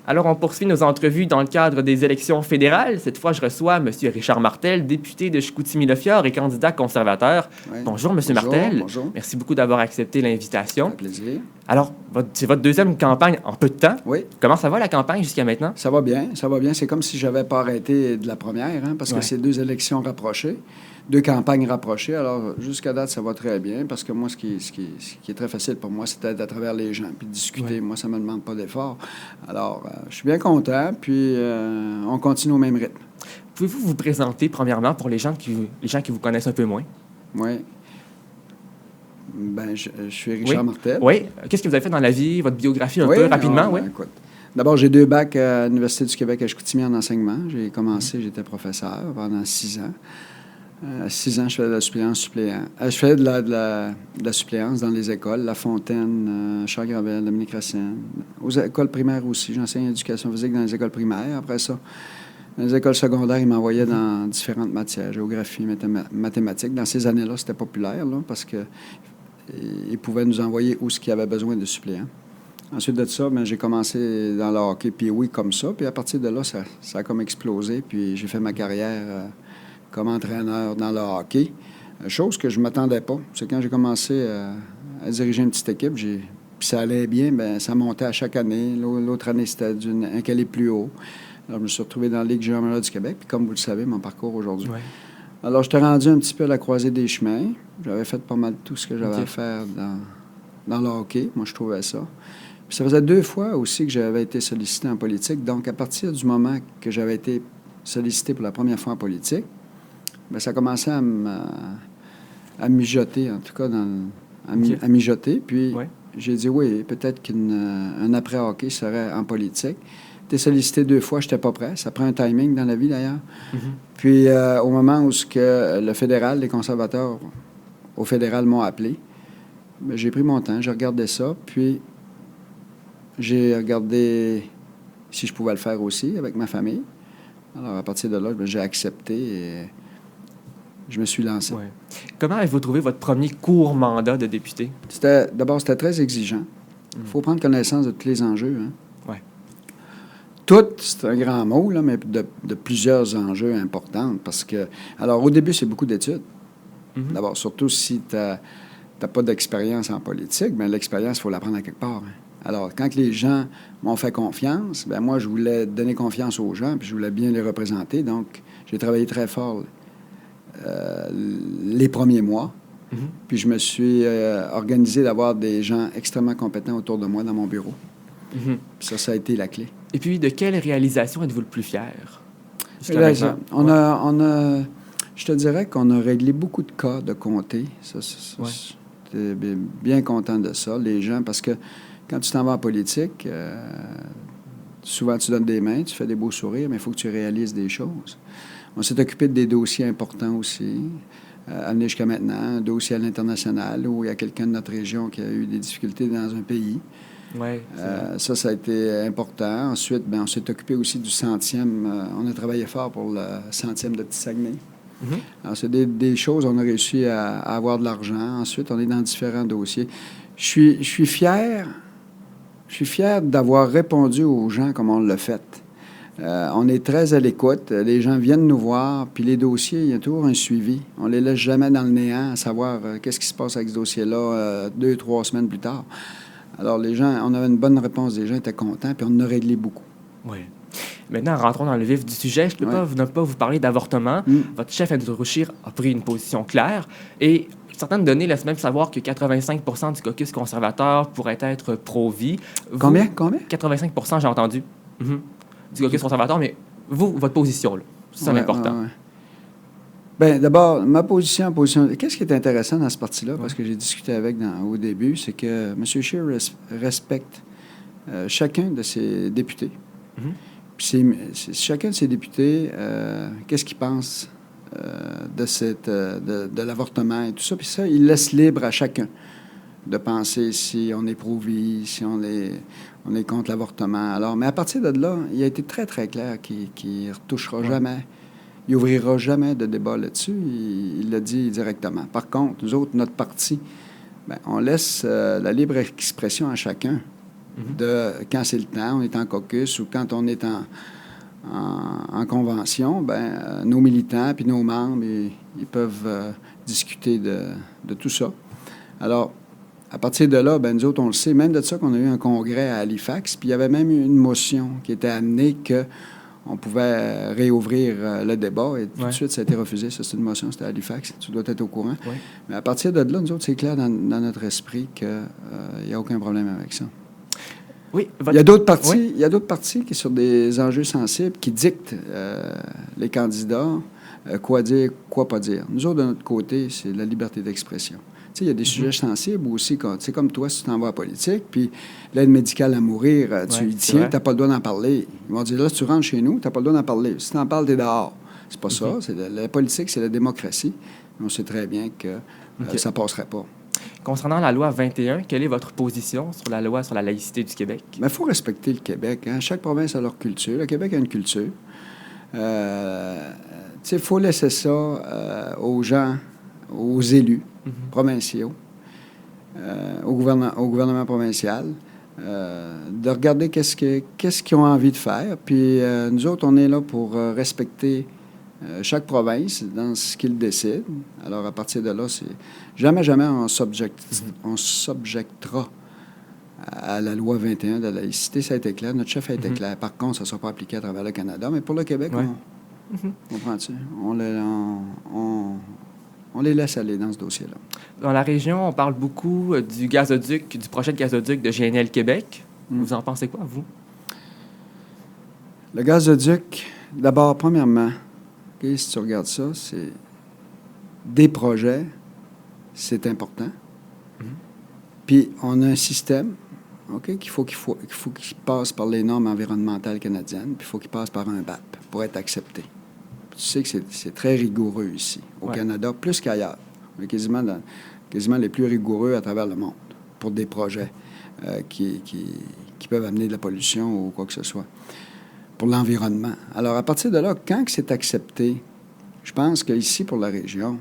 Alors, on poursuit nos entrevues dans le cadre des élections fédérales. Cette fois, je reçois M. Richard Martel, député de Chicoutimi-Le-Fjord et candidat conservateur. Oui. Bonjour, M. Martel. Bonjour. Merci beaucoup d'avoir accepté l'invitation. Un plaisir. Alors, c'est votre deuxième campagne en peu de temps. Oui. Comment ça va, la campagne, jusqu'à maintenant? Ça va bien, ça va bien. C'est comme si je n'avais pas arrêté de la première, parce que Ouais. c'est 2 élections rapprochées, 2 campagnes rapprochées. Alors, jusqu'à date, ça va très bien, parce que moi, ce qui est très facile pour moi, c'est d'être à travers les gens, puis de discuter. Ouais. Moi, ça ne me demande pas d'effort. Alors, je suis bien content, puis on continue au même rythme. Pouvez-vous vous présenter, premièrement, pour les gens qui vous connaissent un peu moins? Oui. Ben, je suis Richard Martel. Oui. Qu'est-ce que vous avez fait dans la vie, votre biographie un Oui, peu rapidement? Oui. Écoute, d'abord, j'ai 2 bacs à l'Université du Québec à Chicoutimi en enseignement. J'ai commencé, j'étais professeur pendant 6 ans. 6 ans, je faisais de la suppléance. Je faisais de la suppléance dans les écoles, La Fontaine, Charles-Gravel, Dominique Racine. Aux écoles primaires aussi, j'enseigne l'éducation physique dans les écoles primaires. Après ça, dans les écoles secondaires, ils m'envoyaient dans différentes matières, géographie, mathématiques. Dans ces années-là, c'était populaire, là, parce que ils pouvaient nous envoyer où ce qu'il y avait besoin de suppléants. Ensuite de ça, j'ai commencé dans le hockey, puis oui, comme ça. Puis à partir de là, ça a comme explosé. Puis j'ai fait ma carrière comme entraîneur dans le hockey. Chose que je ne m'attendais pas. C'est quand j'ai commencé à diriger une petite équipe, puis ça allait bien, bien, ça montait à chaque année. L'autre année, c'était un calibre plus haut. Alors, je me suis retrouvé dans la Ligue junior du Québec. Puis comme vous le savez, mon parcours aujourd'hui. Ouais. Alors, j'étais rendu un petit peu à la croisée des chemins. J'avais fait pas mal tout ce que j'avais OK. à faire dans le hockey. Moi, je trouvais ça. Puis ça faisait 2 fois aussi que j'avais été sollicité en politique. Donc, à partir du moment que j'avais été sollicité pour la première fois en politique, bien, ça commençait à mijoter, en tout cas, à mijoter. Puis, Ouais. j'ai dit oui, peut-être qu'un après-hockey serait en politique. J'ai été sollicité 2 fois, je n'étais pas prêt. Ça prend un timing dans la vie, d'ailleurs. Mhm. Puis, au moment où le fédéral, les conservateurs au fédéral m'ont appelé, bien, j'ai pris mon temps, j'ai regardé ça, puis j'ai regardé si je pouvais le faire aussi avec ma famille. Alors, à partir de là, bien, j'ai accepté et je me suis lancé. Ouais. Comment avez-vous trouvé votre premier court mandat de député? D'abord, c'était très exigeant. Il faut prendre connaissance de tous les enjeux. Ouais. Tout, c'est un grand mot, là, mais de plusieurs enjeux importants. Parce que, alors, au début, c'est beaucoup d'études. Mhm. D'abord, surtout si tu n'as pas d'expérience en politique, bien, l'expérience, il faut l'apprendre à quelque part. Alors, quand les gens m'ont fait confiance, bien, moi, je voulais donner confiance aux gens, puis je voulais bien les représenter. Donc, j'ai travaillé très fort les premiers mois. Mhm. Puis je me suis organisé d'avoir des gens extrêmement compétents autour de moi dans mon bureau. Mhm. Puis ça a été la clé. Et puis, de quelle réalisation êtes-vous le plus fier? Jusqu'à Là, maintenant? je te dirais qu'on a réglé beaucoup de cas de comté. Ouais. J'étais bien content de ça, les gens, parce que quand tu t'en vas en politique, souvent tu donnes des mains, tu fais des beaux sourires, mais il faut que tu réalises des choses. On s'est occupé de des dossiers importants aussi, amenés jusqu'à maintenant, un dossier à l'international où il y a quelqu'un de notre région qui a eu des difficultés dans un pays. Ouais, Ça a été important. Ensuite, bien, on s'est occupé aussi du 100e. On a travaillé fort pour le 100e de Petit-Saguenay. Mhm. Alors, c'est des choses, on a réussi à avoir de l'argent. Ensuite, on est dans différents dossiers. Je suis fier d'avoir répondu aux gens comme on l'a fait. On est très à l'écoute. Les gens viennent nous voir, puis les dossiers, il y a toujours un suivi. On ne les laisse jamais dans le néant à savoir qu'est-ce qui se passe avec ce dossier-là 2, 3 semaines plus tard. Alors, les gens, on avait une bonne réponse, les gens étaient contents, puis on en a réglé beaucoup. Oui. Maintenant, rentrons dans le vif du sujet. Je ne peux pas vous parler d'avortement. Votre chef, Andrew Scheer, a pris une position claire et certaines données laissent même savoir que 85% du caucus conservateur pourrait être pro-vie. Combien? 85%, j'ai entendu, du caucus conservateur, mais vous, votre position, là, c'est important. Ouais. Bien, d'abord, ma position... Qu'est-ce qui est intéressant dans ce parti-là, parce que j'ai discuté avec au début, c'est que M. Scheer respecte chacun de ses députés. Puis chacun de ses députés, qu'est-ce qu'il pense de l'avortement et tout ça. Puis ça, il laisse libre à chacun de penser si on est pro-vie, si on est contre l'avortement. Alors, mais à partir de là, il a été très, très clair qu'il ne retouchera jamais. Il n'ouvrira jamais de débat là-dessus. Il l'a dit directement. Par contre, nous autres, notre parti, bien, on laisse la libre expression à chacun de quand c'est le temps, on est en caucus ou quand on est en convention, nos militants puis nos membres, ils peuvent discuter de tout ça. Alors, à partir de là, nous autres, on le sait, même de ça qu'on a eu un congrès à Halifax, puis il y avait même une motion qui était amenée qu'on pouvait réouvrir le débat, et tout de suite, ça a été refusé. Ça, c'est une motion, c'était à Halifax, tu dois être au courant. Oui. Mais à partir de là, nous autres, c'est clair dans notre esprit qu'il n'y a aucun problème avec ça. Oui, il y a d'autres partis qui, sur des enjeux sensibles, qui dictent les candidats quoi dire, quoi pas dire. Nous autres, de notre côté, c'est la liberté d'expression. Tu sais, il y a des sujets sensibles aussi. C'est comme toi, si tu t'en vas en politique, puis l'aide médicale à mourir, tu y tiens, tu n'as pas le droit d'en parler. Ils vont dire, là, si tu rentres chez nous, tu n'as pas le droit d'en parler. Si tu en parles, tu es dehors. C'est pas ça. La politique, c'est la démocratie. On sait très bien que ça ne passerait pas. Concernant la loi 21, quelle est votre position sur la loi sur la laïcité du Québec? Il faut respecter le Québec. Hein? Chaque province a leur culture. Le Québec a une culture. Il faut laisser ça aux gens, aux élus provinciaux, au gouvernement provincial, de regarder qu'est-ce qu'ils ont envie de faire. Puis nous autres, on est là pour respecter chaque province dans ce qu'ils décident. Alors, à partir de là, c'est jamais on s'objectera à la loi 21 de la laïcité. Ça a été clair. Notre chef a été clair. Par contre, ça ne sera pas appliqué à travers le Canada. Mais pour le Québec, comprends-tu? On les laisse aller dans ce dossier-là. Dans la région, on parle beaucoup du gazoduc, du projet de gazoduc de GNL Québec. Vous en pensez quoi, vous? Le gazoduc, d'abord, premièrement, si tu regardes ça, c'est des projets, c'est important. Puis, on a un système qu'il faut qu'il passe par les normes environnementales canadiennes, puis il faut qu'il passe par un BAP pour être accepté. Tu sais que c'est très rigoureux ici, au Canada, plus qu'ailleurs. On est quasiment les plus rigoureux à travers le monde pour des projets qui peuvent amener de la pollution ou quoi que ce soit, pour l'environnement. Alors, à partir de là, quand c'est accepté, je pense qu'ici, pour la région,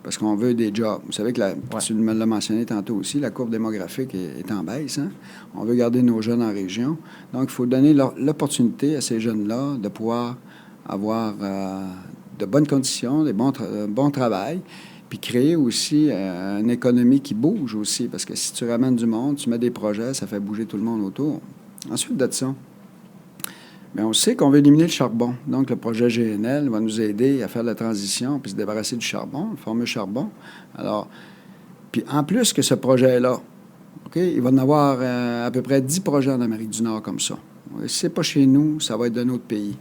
parce qu'on veut des jobs. Vous savez que, tu me l'as mentionné tantôt aussi, la courbe démographique est en baisse. Hein? On veut garder nos jeunes en région. Donc, il faut donner l'opportunité à ces jeunes-là de pouvoir avoir de bonnes conditions, bon travail, puis créer aussi une économie qui bouge aussi, parce que si tu ramènes du monde, tu mets des projets, ça fait bouger tout le monde autour. Ensuite de ça, bien, on sait qu'on veut éliminer le charbon. Donc, le projet GNL va nous aider à faire la transition puis se débarrasser du charbon, le fameux charbon. Alors, puis en plus que ce projet-là, il va y en avoir à peu près 10 projets en Amérique du Nord comme ça. Si ce n'est pas chez nous, ça va être d'un autre pays.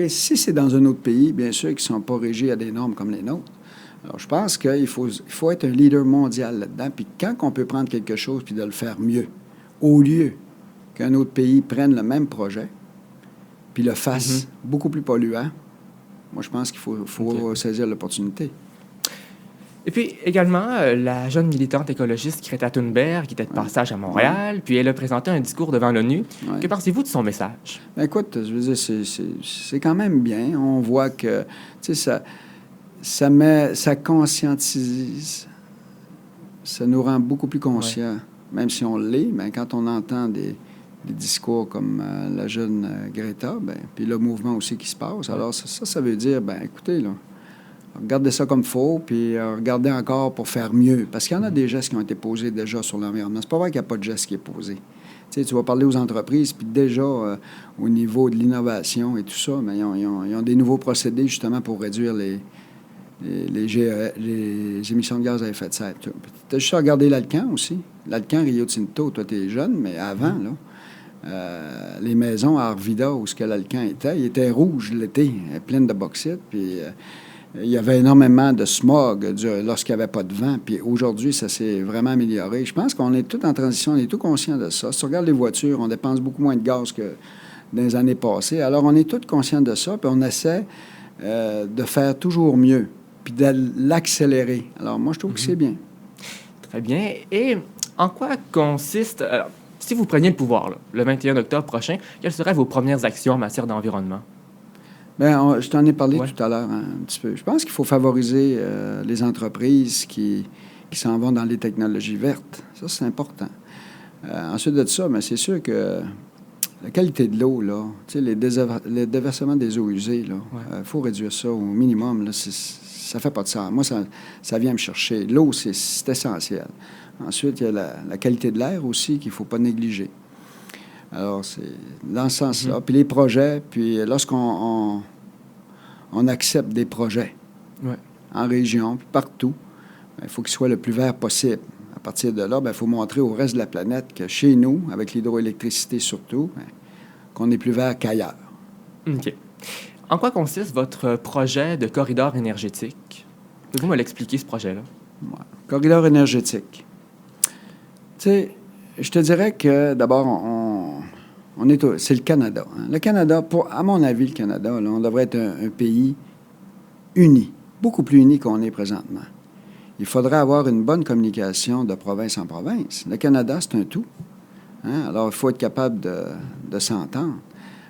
Si c'est dans un autre pays, bien sûr qu'ils ne sont pas régis à des normes comme les nôtres. Alors, je pense qu'il faut être un leader mondial là-dedans. Puis quand on peut prendre quelque chose puis de le faire mieux, au lieu qu'un autre pays prenne le même projet puis le fasse beaucoup plus polluant, moi, je pense qu'il faut saisir l'opportunité. Et puis, également, la jeune militante écologiste Greta Thunberg, qui était de passage à Montréal, puis elle a présenté un discours devant l'ONU. Que pensez-vous de son message? Bien, écoute, je veux dire, c'est quand même bien. On voit que, tu sais, ça conscientise, ça nous rend beaucoup plus conscients, même si on l'est, mais quand on entend des discours comme la jeune Greta, puis le mouvement aussi qui se passe. Alors, ça veut dire, écoutez, là, regardez ça comme faux, puis regardez encore pour faire mieux. Parce qu'il y en a des gestes qui ont été posés déjà sur l'environnement. C'est pas vrai qu'il n'y a pas de geste qui est posé. Tu sais, tu vas parler aux entreprises, puis déjà, au niveau de l'innovation et tout ça, mais ils ont des nouveaux procédés, justement, pour réduire les émissions de gaz à effet de serre. Tu as juste à regarder l'Alcan aussi. L'Alcan, Rio Tinto, toi, tu es jeune, mais avant, là, les maisons à Arvida, où ce que l'Alcan était, il était rouge l'été, pleine de bauxite, puis il y avait énormément de smog lorsqu'il n'y avait pas de vent, puis aujourd'hui, ça s'est vraiment amélioré. Je pense qu'on est tous en transition, on est tous conscients de ça. Si tu regardes les voitures, on dépense beaucoup moins de gaz que dans les années passées. Alors, on est tous conscients de ça, puis on essaie de faire toujours mieux, puis de l'accélérer. Alors, moi, je trouve que c'est bien. Très bien. Et en quoi consiste... si vous preniez le pouvoir, là, le 21 octobre prochain, quelles seraient vos premières actions en matière d'environnement? Bien, je t'en ai parlé tout à l'heure, un petit peu. Je pense qu'il faut favoriser les entreprises qui s'en vont dans les technologies vertes. Ça, c'est important. Ensuite de ça, mais c'est sûr que la qualité de l'eau, là, les déversements des eaux usées, il faut réduire ça au minimum. Là, ça fait pas de sens. Moi, ça vient me chercher. L'eau, c'est essentiel. Ensuite, il y a la qualité de l'air aussi qu'il ne faut pas négliger. Alors, c'est dans ce sens-là. Puis les projets, puis lorsqu'on on accepte des projets en région, puis partout, il faut qu'ils soient le plus vert possible. À partir de là, il faut montrer au reste de la planète que chez nous, avec l'hydroélectricité surtout, qu'on est plus vert qu'ailleurs. OK. En quoi consiste votre projet de corridor énergétique? Pouvez-vous me l'expliquer, ce projet-là? Ouais. Corridor énergétique. Tu sais, je te dirais que d'abord, c'est le Canada. Hein. Le Canada, à mon avis, le Canada, là, on devrait être un pays uni, beaucoup plus uni qu'on est présentement. Il faudrait avoir une bonne communication de province en province. Le Canada, c'est un tout. Hein? Alors, il faut être capable de s'entendre.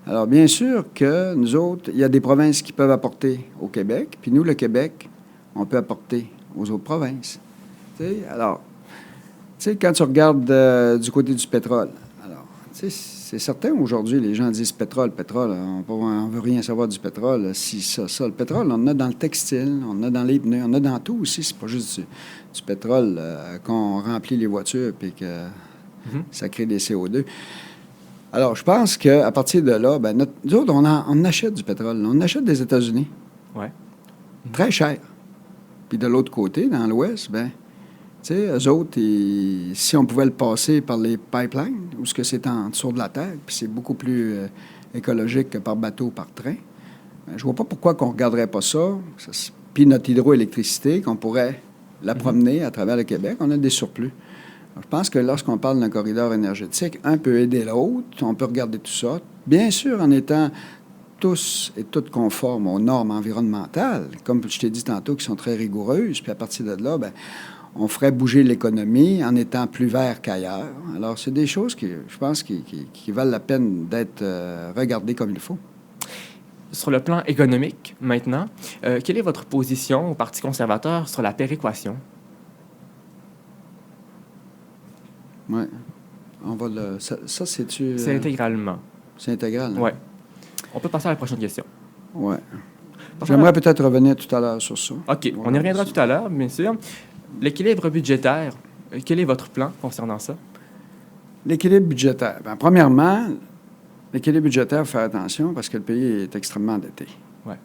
Alors, bien sûr que nous autres, il y a des provinces qui peuvent apporter au Québec, puis nous, le Québec, on peut apporter aux autres provinces. T'sais, alors, quand tu regardes du côté du pétrole, alors, c'est certain, aujourd'hui, les gens disent pétrole, on ne veut rien savoir du pétrole, si, ça. Le pétrole, on en a dans le textile, on en a dans les pneus, on en a dans tout aussi. C'est pas juste du pétrole qu'on remplit les voitures puis que ça crée des CO2. Alors, je pense qu'à partir de là, nous autres, on achète du pétrole. On achète des États-Unis. Ouais. Très cher. Puis de l'autre côté, dans l'Ouest, eux autres, si on pouvait le passer par les pipelines, ou ce que c'est en dessous de la terre, puis c'est beaucoup plus écologique que par bateau, par train, je vois pas pourquoi qu'on regarderait pas ça. Puis notre hydroélectricité, qu'on pourrait la promener à travers le Québec, on a des surplus. Alors, je pense que lorsqu'on parle d'un corridor énergétique, un peut aider l'autre, on peut regarder tout ça, bien sûr en étant tous et toutes conformes aux normes environnementales, comme je t'ai dit tantôt, qui sont très rigoureuses, puis à partir de là, on ferait bouger l'économie en étant plus vert qu'ailleurs. Alors, c'est des choses qui, je pense, qui valent la peine d'être regardées comme il faut. Sur le plan économique, maintenant, quelle est votre position au Parti conservateur sur la péréquation? Oui. On va le... Ça c'est-tu... C'est intégralement. C'est intégral, hein? Oui. On peut passer à la prochaine question. Oui. J'aimerais peut-être revenir tout à l'heure sur ça. OK. On y reviendra tout à l'heure, bien sûr. L'équilibre budgétaire, quel est votre plan concernant ça? L'équilibre budgétaire. Bien, premièrement, l'équilibre budgétaire, il faut faire attention parce que le pays est extrêmement endetté. Ouais.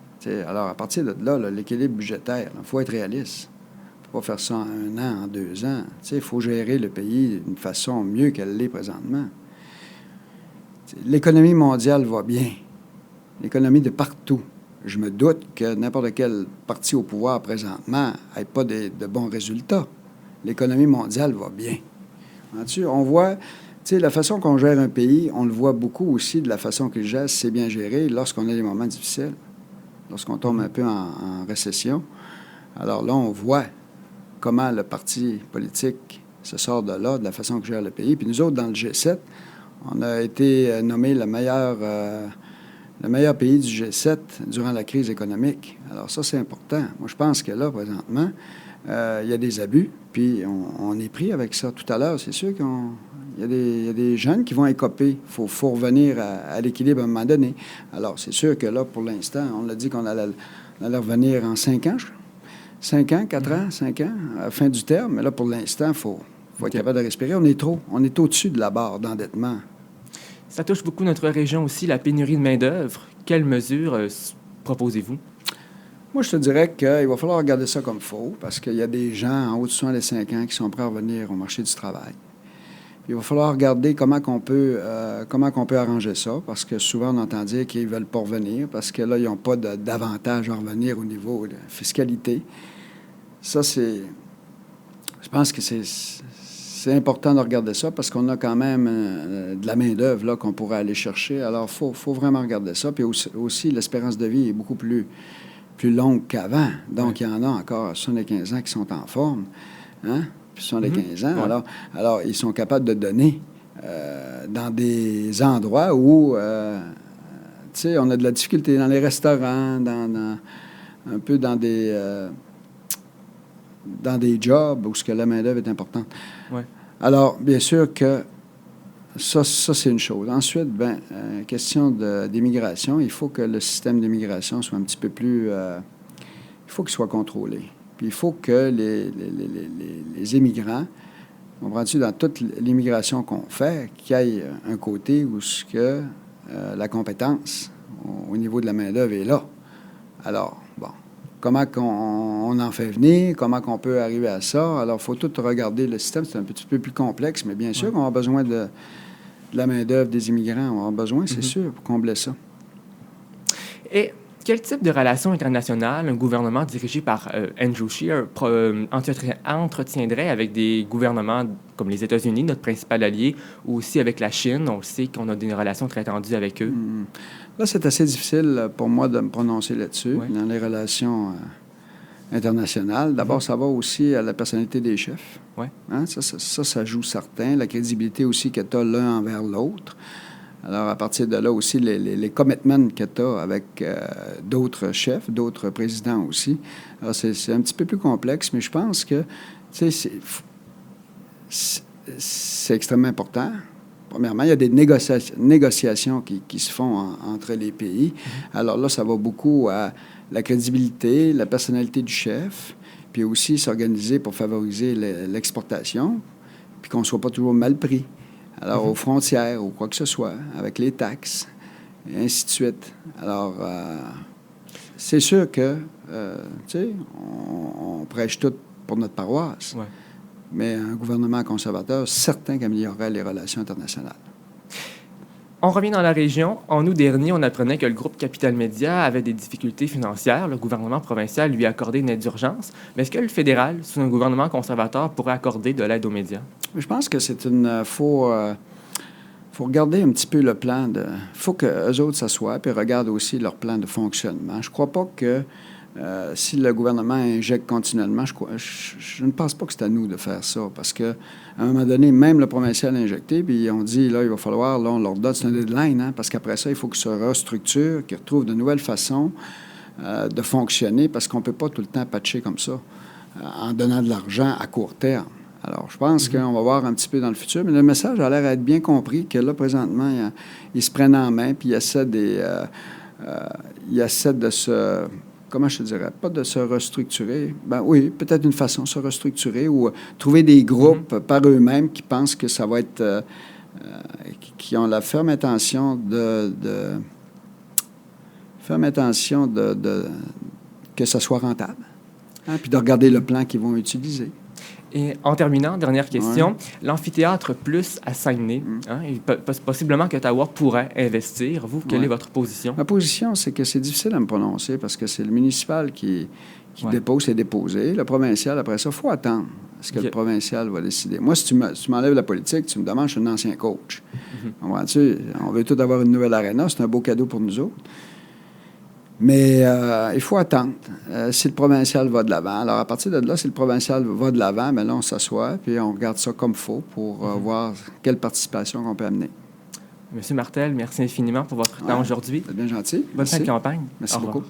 Alors, à partir de là, l'équilibre budgétaire, il faut être réaliste. Il ne faut pas faire ça en 1 an, en 2 ans. Il faut gérer le pays d'une façon mieux qu'elle l'est présentement. L'économie mondiale va bien. L'économie de partout. Je me doute que n'importe quel parti au pouvoir présentement n'ait pas de bons résultats. L'économie mondiale va bien. On voit, la façon qu'on gère un pays, on le voit beaucoup aussi de la façon qu'il gère, si c'est bien géré, lorsqu'on a des moments difficiles, lorsqu'on tombe un peu en récession. Alors là, on voit comment le parti politique se sort de là, de la façon que gère le pays. Puis nous autres, dans le G7, on a été nommé le meilleur pays du G7 durant la crise économique. Alors ça, c'est important. Moi, je pense que là, présentement, il y a des abus, puis on est pris avec ça. Tout à l'heure, c'est sûr qu'il y a des jeunes qui vont écoper. Il faut revenir à l'équilibre à un moment donné. Alors, c'est sûr que là, pour l'instant, on l'a dit qu'on allait revenir en 5 ans, 5 ans, 4 ans, 5 ans, à la fin du terme. Mais là, pour l'instant, il faut être capable de respirer. On est au-dessus de la barre d'endettement. Ça touche beaucoup notre région aussi, la pénurie de main-d'œuvre. Quelles mesures proposez-vous? Moi, je te dirais qu'il va falloir regarder ça comme faux, parce qu'il y a des gens en haut de 65 ans qui sont prêts à revenir au marché du travail. Il va falloir regarder comment on peut arranger ça, parce que souvent, on entend dire qu'ils ne veulent pas revenir, parce que là, ils n'ont pas d'avantage à revenir au niveau de la fiscalité. Ça, je pense que c'est important de regarder ça, parce qu'on a quand même de la main-d'œuvre là, qu'on pourrait aller chercher. Alors, il faut vraiment regarder ça. Puis aussi, l'espérance de vie est beaucoup plus longue qu'avant. Donc, il y en a encore à 75 ans qui sont en forme. Hein? Puis 75 ans. Ouais. Alors, ils sont capables de donner dans des endroits où, on a de la difficulté dans les restaurants, un peu dans des jobs où ce que la main-d'œuvre est importante. Ouais. Alors, bien sûr que ça c'est une chose. Ensuite, question d'immigration, il faut que le système d'immigration soit un petit peu plus... il faut qu'il soit contrôlé. Puis il faut que les immigrants, comprends-tu, dans toute l'immigration qu'on fait, qu'il y ait un côté où la compétence au niveau de la main-d'œuvre est là. Alors, bon, comment on en fait venir, comment qu'on peut arriver à ça. Alors, il faut tout regarder le système. C'est un petit peu plus complexe, mais bien sûr qu'on a besoin de la main-d'œuvre des immigrants. On a besoin, c'est sûr, pour combler ça. Et quel type de relations internationales un gouvernement dirigé par Andrew Scheer entretiendrait avec des gouvernements comme les États-Unis, notre principal allié, ou aussi avec la Chine? On sait qu'on a des relations très tendues avec eux. Là, c'est assez difficile pour moi de me prononcer là-dessus, dans les relations internationales. D'abord, ça va aussi à la personnalité des chefs. Hein? Ça joue certain. La crédibilité aussi que tu as l'un envers l'autre. Alors, à partir de là aussi, les commitments que tu as avec d'autres chefs, d'autres présidents aussi. Alors, c'est un petit peu plus complexe, mais je pense que, tu sais, c'est extrêmement important. Premièrement, il y a des négociations qui se font entre les pays. Alors là, ça va beaucoup à la crédibilité, la personnalité du chef, puis aussi s'organiser pour favoriser l'exportation, puis qu'on ne soit pas toujours mal pris. Alors, aux frontières ou quoi que ce soit, avec les taxes, et ainsi de suite. Alors, c'est sûr que, tu sais, on prêche tout pour notre paroisse. Mais un gouvernement conservateur, certain qu'améliorerait les relations internationales. On revient dans la région. En août dernier, on apprenait que le groupe Capital Média avait des difficultés financières. Le gouvernement provincial lui a accordé une aide d'urgence. Mais est-ce que le fédéral, sous un gouvernement conservateur, pourrait accorder de l'aide aux médias? Je pense que c'est faut regarder un petit peu le plan de... Il faut qu'eux autres s'assoient et regardent aussi leur plan de fonctionnement. Je ne crois pas que si le gouvernement injecte continuellement, je ne pense pas que c'est à nous de faire ça, parce qu'à un moment donné, même le provincial a injecté, puis on dit, là, il va falloir, là, on leur donne, c'est un deadline, hein, parce qu'après ça, il faut qu'ils se restructurent, qu'ils retrouvent de nouvelles façons de fonctionner, parce qu'on ne peut pas tout le temps patcher comme ça, en donnant de l'argent à court terme. Alors, je pense qu'on va voir un petit peu dans le futur, mais le message a l'air d'être bien compris, que là, présentement, ils se prennent en main, puis ils essaient de se... Comment je te dirais? Pas de se restructurer. Ben oui, peut-être une façon de se restructurer ou trouver des groupes par eux-mêmes qui pensent que ça va être... qui ont la ferme intention que ça soit rentable. Hein? Puis de regarder le plan qu'ils vont utiliser. Et en terminant, dernière question, l'amphithéâtre plus à Saguenay, possiblement qu'Ottawa pourrait investir. Vous, quelle est votre position? Ma position, c'est que c'est difficile à me prononcer parce que c'est le municipal qui dépose, c'est déposé. Le provincial, après ça, il faut attendre ce que le provincial va décider. Moi, si tu m'enlèves la politique, tu me demandes, je suis un ancien coach. Comprends-tu? On veut tout avoir une nouvelle aréna, c'est un beau cadeau pour nous autres. Mais il faut attendre si le provincial va de l'avant. Alors, à partir de là, si le provincial va de l'avant, bien là, on s'assoit puis on regarde ça comme il faut pour voir quelle participation on peut amener. Monsieur Martel, merci infiniment pour votre temps aujourd'hui. C'est bien gentil. Bonne fin de campagne. Merci beaucoup.